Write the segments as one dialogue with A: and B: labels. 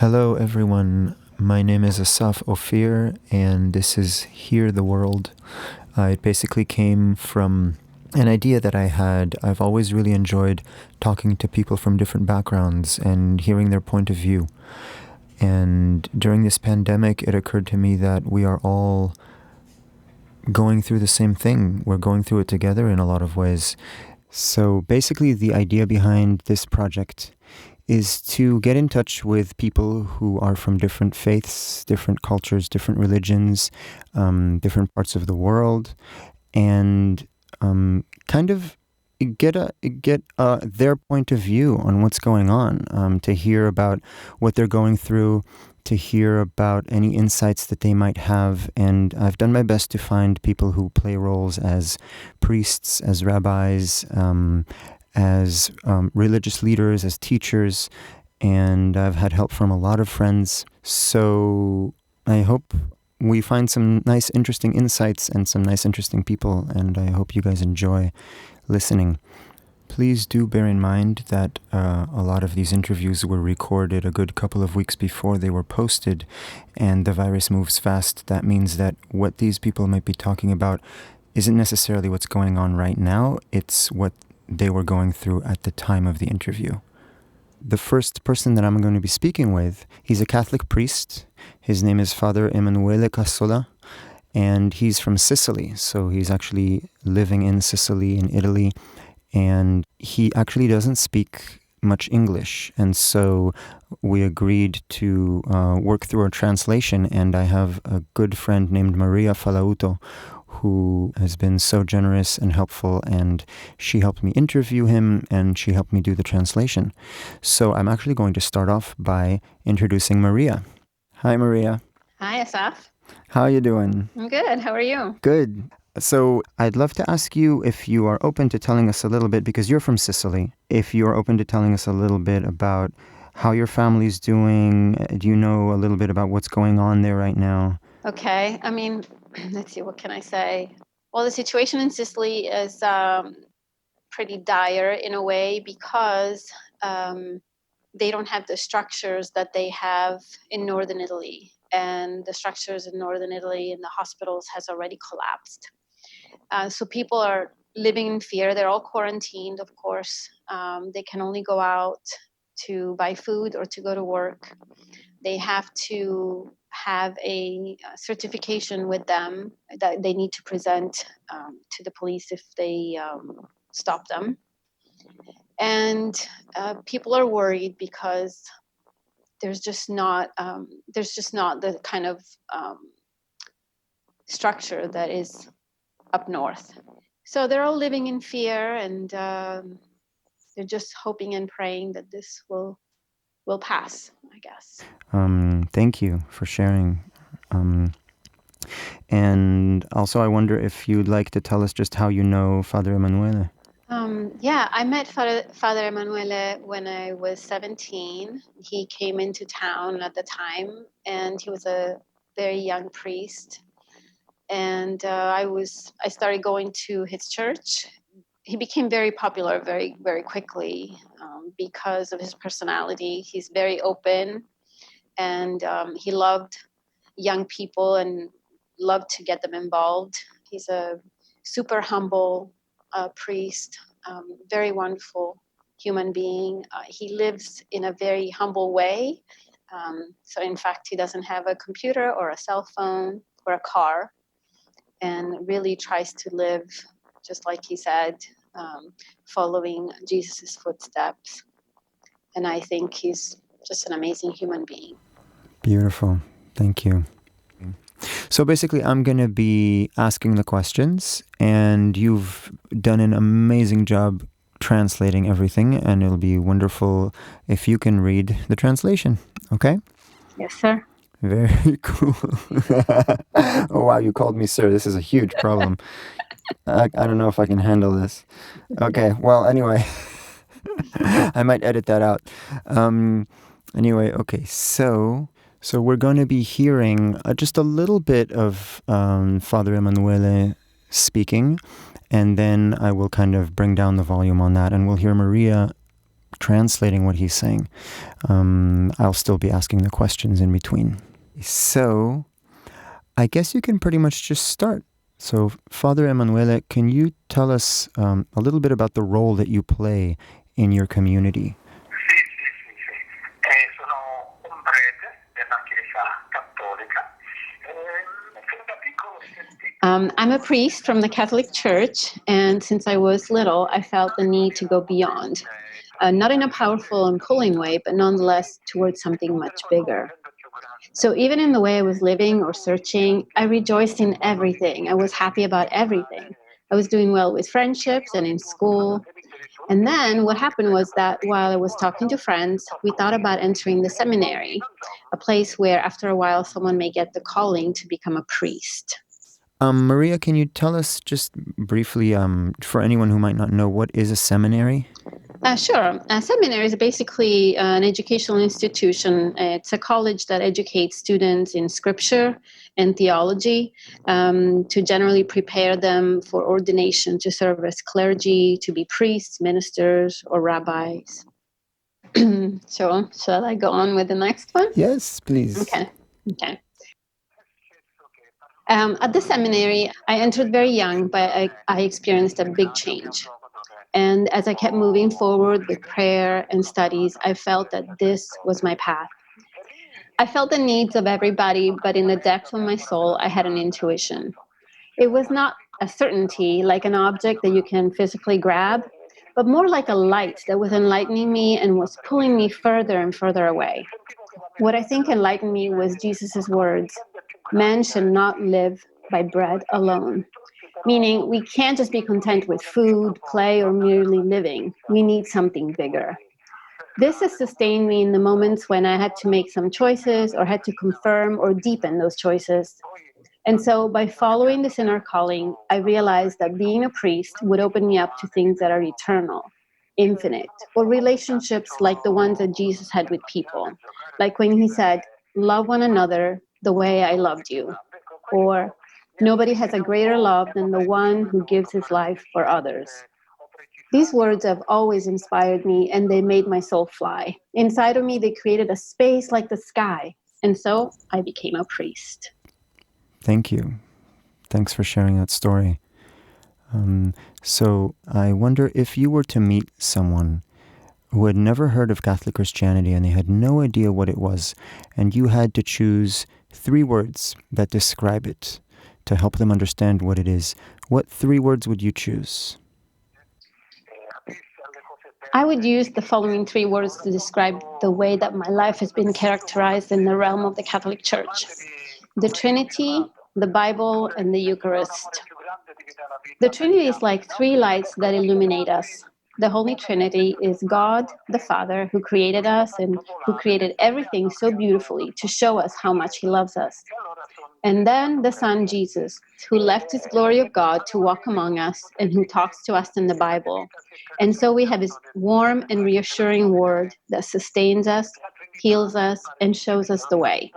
A: Hello, everyone. My name is Asaf Ophir, and this is Hear the World. It basically came from an idea that I had. I've always really enjoyed talking to people from different backgrounds and hearing their point of view. And during this pandemic, it occurred to me that we are all going through the same thing. We're going through it together in a lot of ways. So basically, the idea behind this project is to get in touch with people who are from different faiths, different cultures, different religions, different parts of the world, and kind of get their point of view on what's going on, to hear about what they're going through, to hear about any insights that they might have. And I've done my best to find people who play roles as priests, as rabbis, as religious leaders, as teachers, and I've had help from a lot of friends. So I hope we find some nice, interesting insights and some nice, interesting people, and I hope you guys enjoy listening. Please do bear in mind that a lot of these interviews were recorded a good couple of weeks before they were posted, and the virus moves fast. That means that what these people might be talking about isn't necessarily what's going on right now, it's what they were going through at the time of the interview. The first person that I'm going to be speaking with, he's a Catholic priest. His name is Father Emanuele, and he's from Sicily. So he's actually living in Sicily, in Italy, and he actually doesn't speak much English. And so we agreed to work through a translation, and I have a good friend named Maria Falauto, who has been so generous and helpful, and she helped me interview him, and she helped me do the translation. So I'm actually going to start off by introducing Maria. Hi, Maria.
B: Hi, Asaf.
A: How are you doing?
B: I'm good. How are you?
A: Good. So I'd love to ask you if you are open to telling us a little bit, because you're from Sicily, if you are open to telling us a little bit about how your family's doing. Do you know a little bit about what's going on there right now?
B: Okay. I mean, let's see, what can I say? Well, the situation in Sicily is pretty dire in a way because they don't have the structures that they have in northern Italy. And the structures in northern Italy in the hospitals has already collapsed. So people are living in fear. They're all quarantined, of course. They can only go out to buy food or to go to work. They have to have a certification with them that they need to present to the police if they stop them. And people are worried because there's just not the kind of structure that is up north. So they're all living in fear, and they're just hoping and praying that this will pass, I guess.
A: Thank you for sharing. And also, I wonder if you'd like to tell us just how you know Father Emanuele.
B: Yeah, I met Father Emanuele when I was 17. He came into town at the time, and he was a very young priest. And I started going to his church. He became very popular very, very quickly because of his personality. He's very open, and he loved young people and loved to get them involved. He's a super humble priest, very wonderful human being. He lives in a very humble way. So in fact, he doesn't have a computer or a cell phone or a car, and really tries to live, just like he said, following Jesus's footsteps. And I think he's just an amazing human being.
A: Beautiful. Thank you. So basically, I'm going to be asking the questions, and you've done an amazing job translating everything, and it'll be wonderful if you can read the translation. Okay?
B: Yes, sir.
A: Very cool. Oh, wow, you called me sir. This is a huge problem. I don't know if I can handle this. Okay, well, anyway, I might edit that out. Anyway, okay, so we're going to be hearing just a little bit of Father Emanuele speaking, and then I will kind of bring down the volume on that, and we'll hear Maria translating what he's saying. I'll still be asking the questions in between. So I guess you can pretty much just start. So, Father Emanuele, can you tell us a little bit about the role that you play in your community?
C: Sono un prete della Chiesa Cattolica.
B: I'm a priest from the Catholic Church, and since I was little, I felt the need to go beyond. Not in a powerful and pulling way, but nonetheless towards something much bigger. So even in the way I was living or searching, I rejoiced in everything. I was happy about everything. I was doing well with friendships and in school. And then what happened was that while I was talking to friends, we thought about entering the seminary, a place where after a while someone may get the calling to become a priest.
A: Maria, can you tell us just briefly, for anyone who might not know, what is a seminary?
B: Sure. A seminary is basically an educational institution. It's a college that educates students in scripture and theology to generally prepare them for ordination to serve as clergy, to be priests, ministers, or rabbis. So, shall I go on with the next one?
A: Yes, please.
B: Okay. At the seminary, I entered very young, but I experienced a big change. And as I kept moving forward with prayer and studies, I felt that this was my path. I felt the needs of everybody, but in the depth of my soul, I had an intuition. It was not a certainty like an object that you can physically grab, but more like a light that was enlightening me and was pulling me further and further away. What I think enlightened me was Jesus' words, "Man should not live by bread alone." Meaning, we can't just be content with food, play, or merely living. We need something bigger. This has sustained me in the moments when I had to make some choices or had to confirm or deepen those choices. And so, by following this inner calling, I realized that being a priest would open me up to things that are eternal, infinite, or relationships like the ones that Jesus had with people. Like when he said, "Love one another the way I loved you," or "Nobody has a greater love than the one who gives his life for others." These words have always inspired me, and they made my soul fly. Inside of me, they created a space like the sky, and so I became a priest.
A: Thank you. Thanks for sharing that story. So I wonder if you were to meet someone who had never heard of Catholic Christianity and they had no idea what it was, and you had to choose 3 words that describe it to help them understand what it is, what 3 words would you choose?
B: I would use the following 3 words to describe the way that my life has been characterized in the realm of the Catholic Church: the Trinity, the Bible, and the Eucharist. The Trinity is like 3 lights that illuminate us. The Holy Trinity is God, the Father, who created us and who created everything so beautifully to show us how much he loves us. And then the Son, Jesus, who left his glory of God to walk among us and who talks to us in the Bible. And so we have his warm and reassuring word that sustains us, heals us, and shows us the way.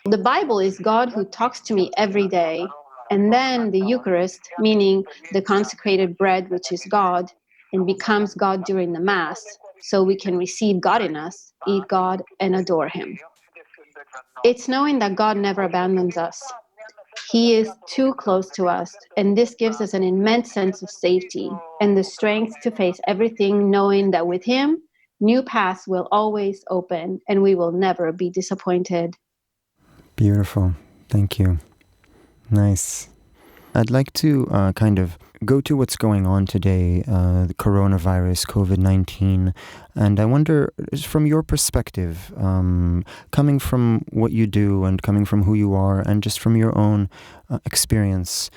B: The Bible is God who talks to me every day. And then the Eucharist, meaning the consecrated bread, which is God, and becomes God during the Mass, so we can receive God in us, eat God, and adore him. It's knowing that God never abandons us. He is too close to us, and this gives us an immense sense of safety and the strength to face everything, knowing that with him, new paths will always open and we will never be disappointed.
A: Beautiful. Thank you. Nice. I'd like to kind of go to what's going on today, the coronavirus, COVID-19, and I wonder, from your perspective, coming from what you do and coming from who you are and just from your own experience,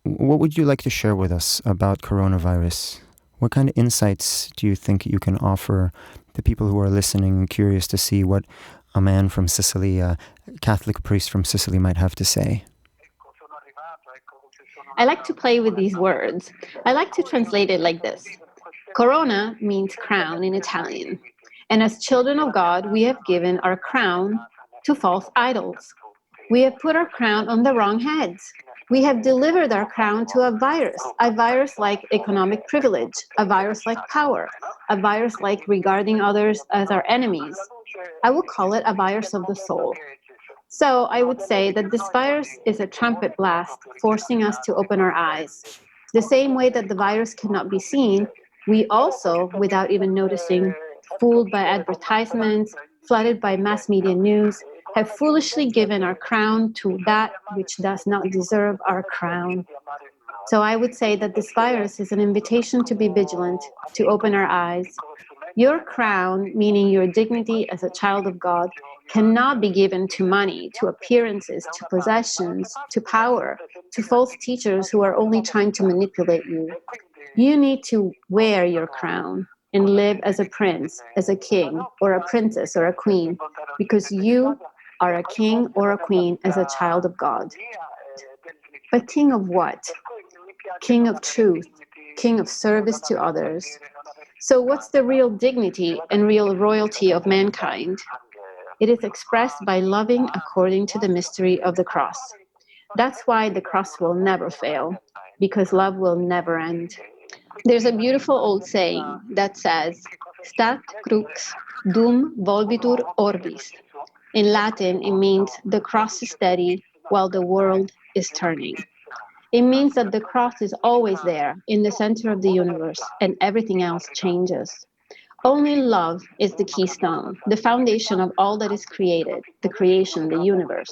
A: what would you like to share with us about coronavirus? What kind of insights do you think you can offer the people who are listening and curious to see what a man from Sicily, a Catholic priest from Sicily, might have to say?
B: I like to play with these words. I like to translate it like this. Corona means crown in Italian. And as children of God, we have given our crown to false idols. We have put our crown on the wrong heads. We have delivered our crown to a virus like economic privilege, a virus like power, a virus like regarding others as our enemies. I will call it a virus of the soul. So I would say that this virus is a trumpet blast, forcing us to open our eyes. The same way that the virus cannot be seen, we also, without even noticing, fooled by advertisements, flooded by mass media news, have foolishly given our crown to that which does not deserve our crown. So I would say that this virus is an invitation to be vigilant, to open our eyes. Your crown, meaning your dignity as a child of God, cannot be given to money, to appearances, to possessions, to power, to false teachers who are only trying to manipulate you. You need to wear your crown and live as a prince, as a king, or a princess, or a queen, because you are a king or a queen as a child of God. But king of what? King of truth, king of service to others. So what's the real dignity and real royalty of mankind? It is expressed by loving according to the mystery of the cross. That's why the cross will never fail, because love will never end. There's a beautiful old saying that says, Stat crux dum volvitur orbis. In Latin, it means the cross is steady while the world is turning. It means that the cross is always there in the center of the universe and everything else changes. Only love is the keystone, the foundation of all that is created, the creation, the universe.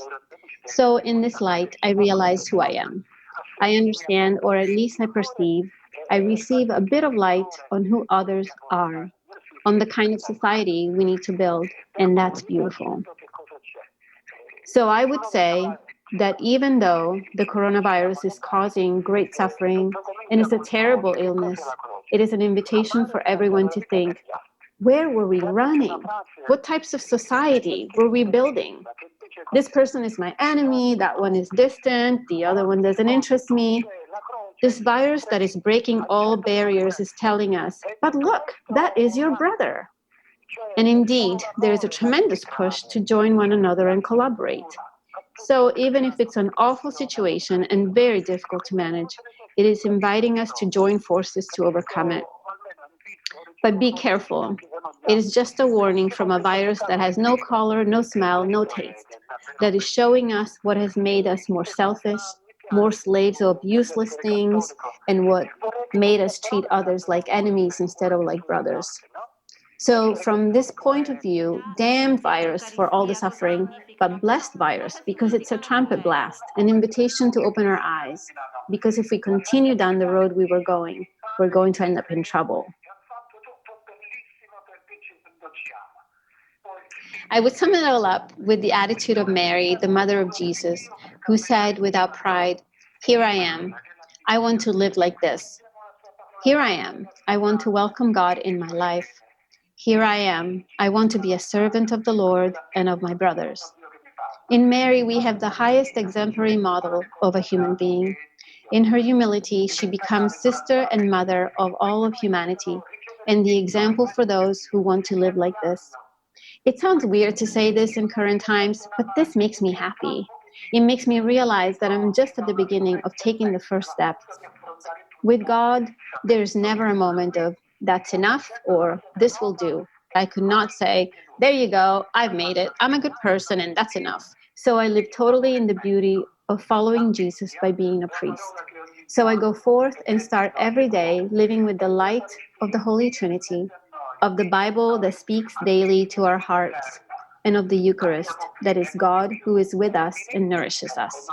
B: So in this light, I realize who I am. I understand, or at least I perceive, I receive a bit of light on who others are, on the kind of society we need to build, and that's beautiful. So I would say that even though the coronavirus is causing great suffering and is a terrible illness, it is an invitation for everyone to think, where were we running? What types of society were we building? This person is my enemy, that one is distant, the other one doesn't interest me. This virus that is breaking all barriers is telling us, but look, that is your brother. And indeed, there is a tremendous push to join one another and collaborate. So even if it's an awful situation and very difficult to manage, it is inviting us to join forces to overcome it. But be careful. It is just a warning from a virus that has no color, no smell, no taste, that is showing us what has made us more selfish, more slaves of useless things, and what made us treat others like enemies instead of like brothers. So from this point of view, damned virus for all the suffering, but blessed virus because it's a trumpet blast, an invitation to open our eyes. Because if we continue down the road we're going to end up in trouble. I would sum it all up with the attitude of Mary, the mother of Jesus, who said without pride, "Here I am. I want to live like this. Here I am. I want to welcome God in my life. Here I am. I want to be a servant of the Lord and of my brothers." In Mary, we have the highest exemplary model of a human being. In her humility, she becomes sister and mother of all of humanity, and the example for those who want to live like this. It sounds weird to say this in current times, but this makes me happy. It makes me realize that I'm just at the beginning of taking the first steps. With God, there's never a moment of, that's enough, or this will do. I could not say, there you go, I've made it, I'm a good person, and that's enough. So I live totally in the beauty of following Jesus by being a priest. So I go forth and start every day living with the light of the Holy Trinity, of the Bible that speaks daily to our hearts, and of the Eucharist, that is God who is with us and nourishes us.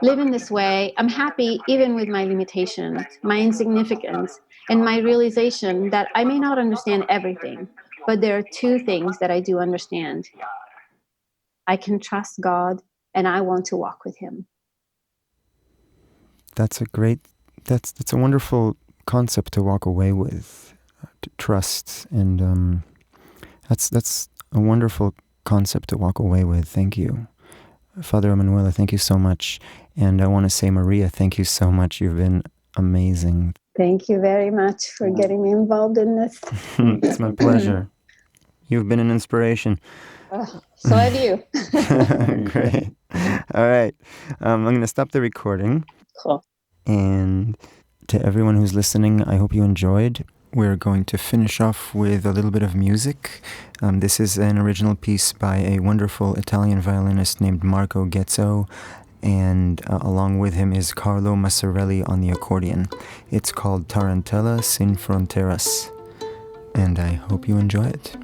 B: Live in this way, I'm happy even with my limitations, my insignificance, and my realization that I may not understand everything, but there are two things that I do understand. I can trust God, and I want to walk with Him.
A: That's a wonderful concept to walk away with, to trust, and that's a wonderful concept to walk away with. Thank you. Father Emanuele, thank you so much. And I want to say, Maria, thank you so much. You've been amazing.
B: Thank you very much for getting me involved in this.
A: It's my pleasure. You've been an inspiration.
B: So have you.
A: Great. All right. I'm going to stop the recording.
B: Cool.
A: And to everyone who's listening, I hope you enjoyed. We're going to finish off with a little bit of music. This is an original piece by a wonderful Italian violinist named Marco Ghezzo, and along with him is Carlo Massarelli on the accordion. It's called Tarantella sin Fronteras, and I hope you enjoy it.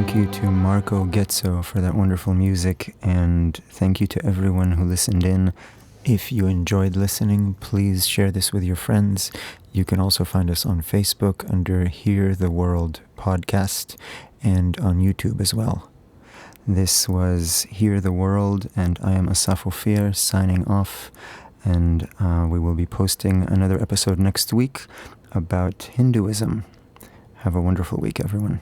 A: thank you to Marco Ghezzo for that wonderful music, and thank you to everyone who listened in. If you enjoyed listening, please share this with your friends. You can also find us on Facebook under Hear the World Podcast and on YouTube as well. This was Hear the World, and I am Asaf Ophir signing off, and we will be posting another episode next week about Hinduism. Have a wonderful week, everyone.